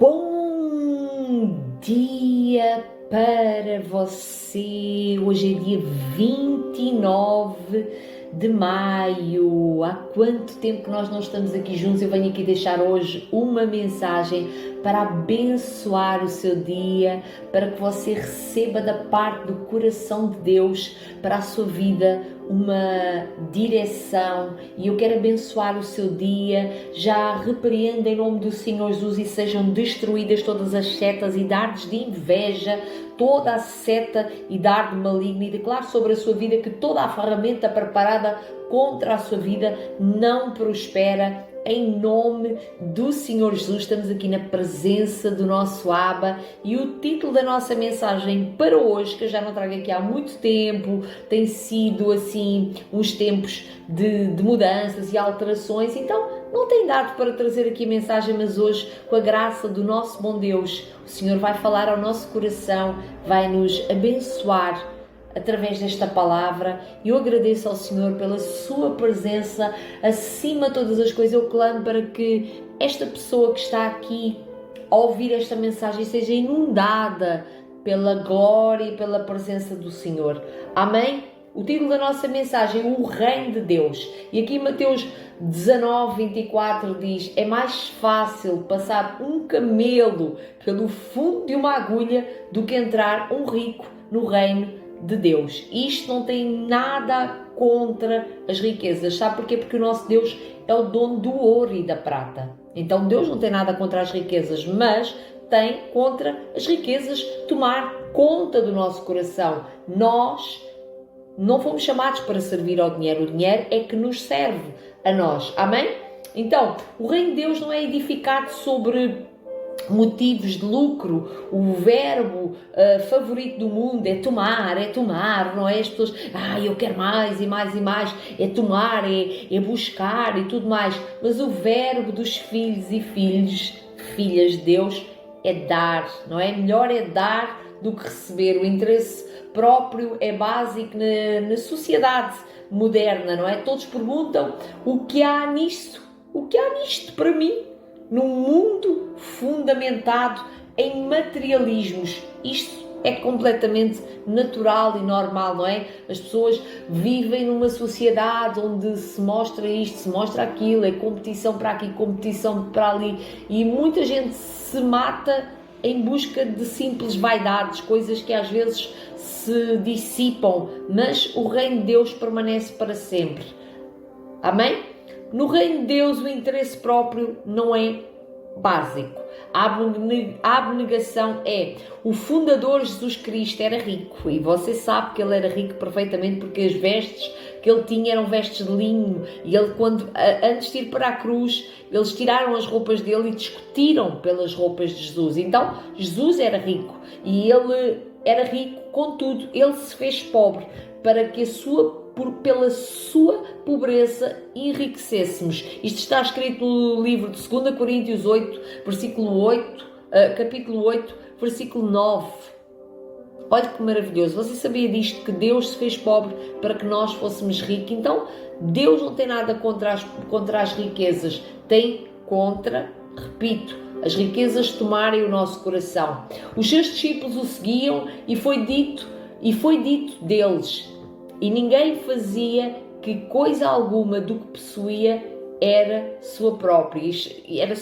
Bom dia para você! Hoje é dia 29 de maio. Há quanto tempo que nós não estamos aqui juntos? Eu venho aqui deixar hoje uma mensagem para abençoar o seu dia, para que você receba da parte do coração de Deus para a sua vida uma direção, e eu quero abençoar o seu dia. Já repreendo em nome do Senhor Jesus e sejam destruídas todas as setas e dardos de inveja, toda a seta e dardo maligno, e declaro sobre a sua vida que toda a ferramenta preparada contra a sua vida não prospera. Em nome do Senhor Jesus, estamos aqui na presença do nosso Abba, e o título da nossa mensagem para hoje, que eu já não trago aqui há muito tempo, tem sido assim uns tempos de mudanças e alterações, então não tem dado para trazer aqui a mensagem, mas hoje, com a graça do nosso bom Deus, o Senhor vai falar ao nosso coração, vai nos abençoar através desta palavra. Eu agradeço ao Senhor pela sua presença acima de todas as coisas. Eu clamo para que esta pessoa que está aqui a ouvir esta mensagem seja inundada pela glória e pela presença do Senhor. Amém? O título da nossa mensagem é O Reino de Deus. E aqui em Mateus 19:24 diz: é mais fácil passar um camelo pelo fundo de uma agulha do que entrar um rico no reino de Deus. Isto não tem nada contra as riquezas. Sabe porquê? Porque o nosso Deus é o dono do ouro e da prata. Então Deus não tem nada contra as riquezas, mas tem contra as riquezas tomar conta do nosso coração. Nós não fomos chamados para servir ao dinheiro. O dinheiro é que nos serve a nós. Amém? Então, o reino de Deus não é edificado sobre motivos de lucro. O verbo favorito do mundo é tomar, não é? As pessoas, eu quero mais e mais e mais, é tomar, é buscar e tudo mais. Mas o verbo dos filhos e filhas de Deus é dar, não é? Melhor é dar do que receber. O interesse próprio é básico na sociedade moderna, não é? Todos perguntam o que há nisto? O que há nisto para mim? Num mundo fundamentado em materialismos, isto é completamente natural e normal, não é? As pessoas vivem numa sociedade onde se mostra isto, se mostra aquilo, é competição para aqui, competição para ali, e muita gente se mata em busca de simples vaidades, coisas que às vezes se dissipam, mas o reino de Deus permanece para sempre. Amém? No reino de Deus o interesse próprio não é básico. A abnegação é. O fundador Jesus Cristo era rico, e você sabe que ele era rico perfeitamente porque as vestes que ele tinha eram vestes de linho, e ele, antes de ir para a cruz, eles tiraram as roupas dele e discutiram pelas roupas de Jesus. Então Jesus era rico, e ele era rico, contudo ele se fez pobre para que pela sua pobreza enriquecêssemos. Isto está escrito no livro de 2 Coríntios 8, capítulo 8, versículo 9. Olha que maravilhoso. Você sabia disto, que Deus se fez pobre para que nós fôssemos ricos? Então, Deus não tem nada contra as riquezas. Tem contra, repito, as riquezas tomarem o nosso coração. Os seus discípulos o seguiam e foi dito deles: e ninguém fazia que coisa alguma do que possuía era sua própria. Era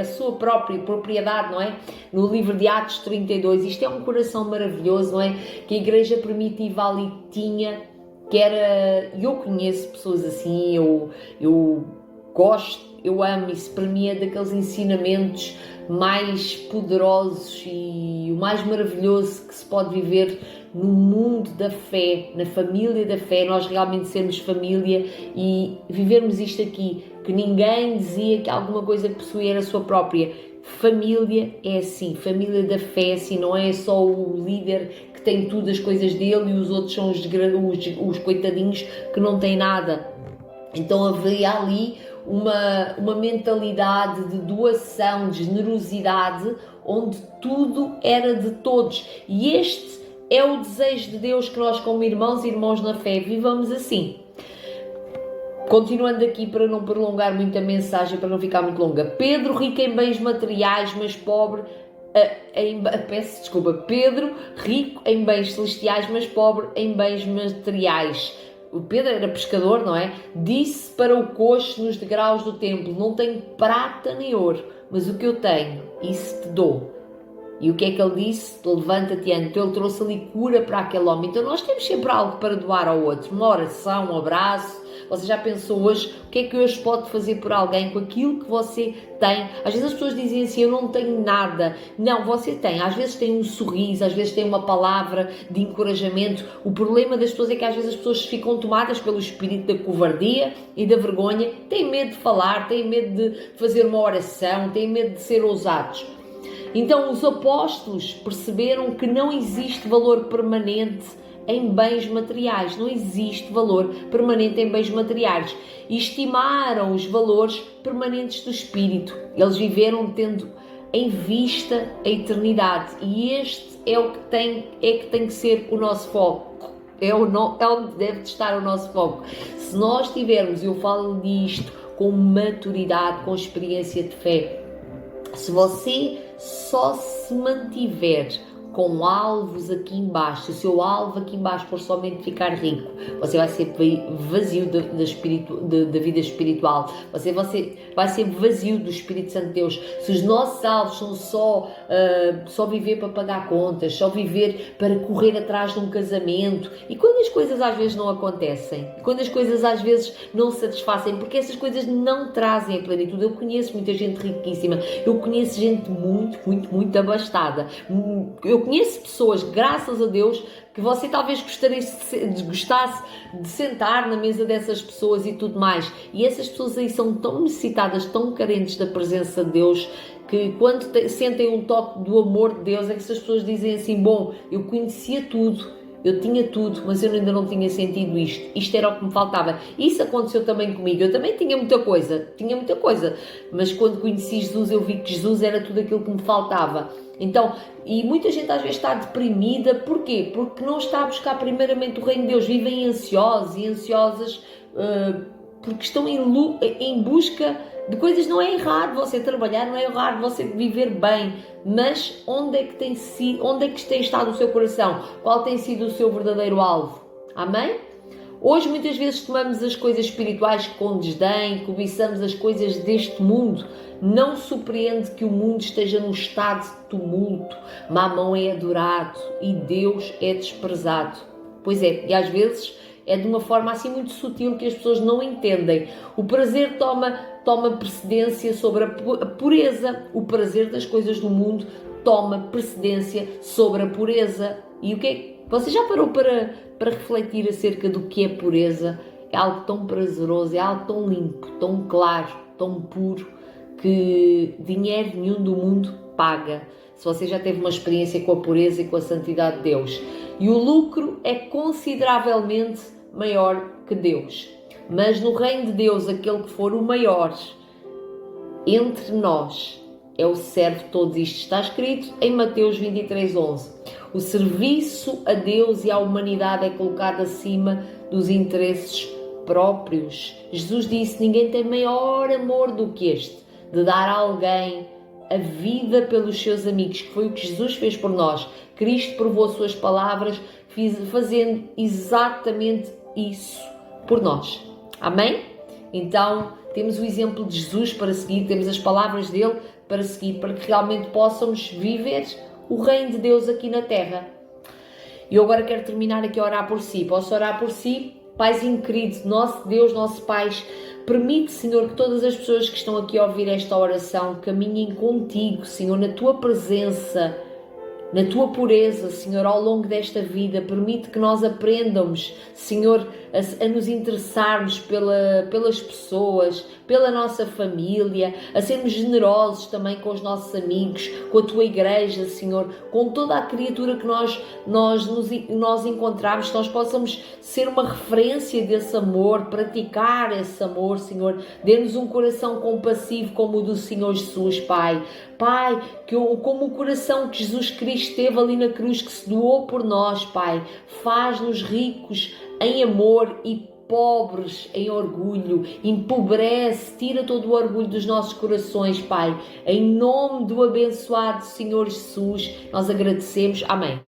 sua própria propriedade, não é? No livro de Atos 32. Isto é um coração maravilhoso, não é? Que a igreja primitiva ali tinha, que era... Eu conheço pessoas assim, eu gosto, eu amo isso. Para mim é daqueles ensinamentos mais poderosos e o mais maravilhoso que se pode viver no mundo da fé, na família da fé. Nós realmente sermos família e vivermos isto aqui, que ninguém dizia que alguma coisa que possuía era sua própria. Família é assim, família da fé é assim, não é só o líder que tem tudo, as coisas dele, e os outros são os coitadinhos que não têm nada. Então havia ali uma mentalidade de doação, de generosidade, onde tudo era de todos. E este é o desejo de Deus, que nós, como irmãos e irmãos na fé, vivamos assim. Continuando aqui para não prolongar muito a mensagem, para não ficar muito longa. Pedro, rico em bens materiais, mas pobre Pedro, rico em bens celestiais, mas pobre em bens materiais. O Pedro era pescador, não é? Disse para o coxo nos degraus do templo: não tenho prata nem ouro, mas o que eu tenho, isso te dou. E o que é que ele disse? Levanta-te e anda. Então ele trouxe ali cura para aquele homem. Então nós temos sempre algo para doar ao outro. Uma oração, um abraço. Você já pensou hoje o que é que hoje pode fazer por alguém com aquilo que você tem? Às vezes as pessoas dizem assim: eu não tenho nada. Não, você tem. Às vezes tem um sorriso, às vezes tem uma palavra de encorajamento. O problema das pessoas é que às vezes as pessoas ficam tomadas pelo espírito da covardia e da vergonha. Têm medo de falar, têm medo de fazer uma oração, têm medo de ser ousados. Então os apóstolos perceberam que não existe valor permanente em bens materiais, não existe valor permanente em bens materiais, e estimaram os valores permanentes do Espírito. Eles viveram tendo em vista a eternidade, e este é o que tem que ser o nosso foco, é onde deve estar o nosso foco. Se nós tivermos, eu falo disto com maturidade, com experiência de fé, se você só se mantiver com alvos aqui embaixo, se o seu alvo aqui embaixo for somente ficar rico, você vai ser vazio da vida espiritual, você vai ser vazio do Espírito Santo de Deus. Se os nossos alvos são só viver para pagar contas, só viver para correr atrás de um casamento, e quando as coisas às vezes não acontecem, quando as coisas às vezes não satisfazem, porque essas coisas não trazem a plenitude. Eu conheço muita gente riquíssima, eu conheço gente muito abastada, eu conheço pessoas, graças a Deus, que você talvez gostasse de sentar na mesa dessas pessoas e tudo mais. E essas pessoas aí são tão necessitadas, tão carentes da presença de Deus, que quando sentem um toque do amor de Deus, é que essas pessoas dizem assim: bom, eu conhecia tudo, eu tinha tudo, mas eu ainda não tinha sentido isto. Isto era o que me faltava. Isso aconteceu também comigo. Eu também tinha muita coisa. Mas quando conheci Jesus, eu vi que Jesus era tudo aquilo que me faltava. Então, e muita gente às vezes está deprimida. Porquê? Porque não está a buscar primeiramente o reino de Deus. Vivem ansiosos e ansiosas porque estão em busca de coisas. Não é errado você trabalhar, não é errado você viver bem, mas onde é que tem estado o seu coração? Qual tem sido o seu verdadeiro alvo? Amém? Hoje muitas vezes tomamos as coisas espirituais com desdém, cobiçamos as coisas deste mundo. Não surpreende que o mundo esteja num estado de tumulto. Mamão é adorado e Deus é desprezado. Pois é, e às vezes é de uma forma assim muito sutil que as pessoas não entendem. O prazer toma precedência sobre a pureza. O prazer das coisas do mundo toma precedência sobre a pureza. E o que é? Você já parou para refletir acerca do que é pureza? É algo tão prazeroso, é algo tão limpo, tão claro, tão puro, que dinheiro nenhum do mundo paga. Se você já teve uma experiência com a pureza e com a santidade de Deus. E o lucro é consideravelmente maior que Deus. Mas no reino de Deus, aquele que for o maior entre nós é o servo de todos. Isto está escrito em Mateus 23:11. O serviço a Deus e à humanidade é colocado acima dos interesses próprios. Jesus disse: ninguém tem maior amor do que este, de dar a alguém a vida pelos seus amigos, que foi o que Jesus fez por nós. Cristo provou as suas palavras, fazendo exatamente isso por nós. Amém? Então, temos o exemplo de Jesus para seguir, temos as palavras dele para seguir, para que realmente possamos viver o reino de Deus aqui na terra. E eu agora quero terminar aqui a orar por si. Posso orar por si? Paizinho querido, nosso Deus, nosso Pai, permite, Senhor, que todas as pessoas que estão aqui a ouvir esta oração caminhem contigo, Senhor, na tua presença, na tua pureza, Senhor, ao longo desta vida. Permite que nós aprendamos, Senhor, a nos interessarmos pelas pessoas, pela nossa família, a sermos generosos também com os nossos amigos, com a tua igreja, Senhor, com toda a criatura que nós encontrarmos, que nós possamos ser uma referência desse amor, praticar esse amor, Senhor. Dê-nos um coração compassivo como o do Senhor Jesus, Pai. Pai, como o coração que Jesus Cristo teve ali na cruz, que se doou por nós, Pai. Faz-nos ricos em amor e pobres em orgulho, empobrece, tira todo o orgulho dos nossos corações, Pai. Em nome do abençoado Senhor Jesus, nós agradecemos. Amém.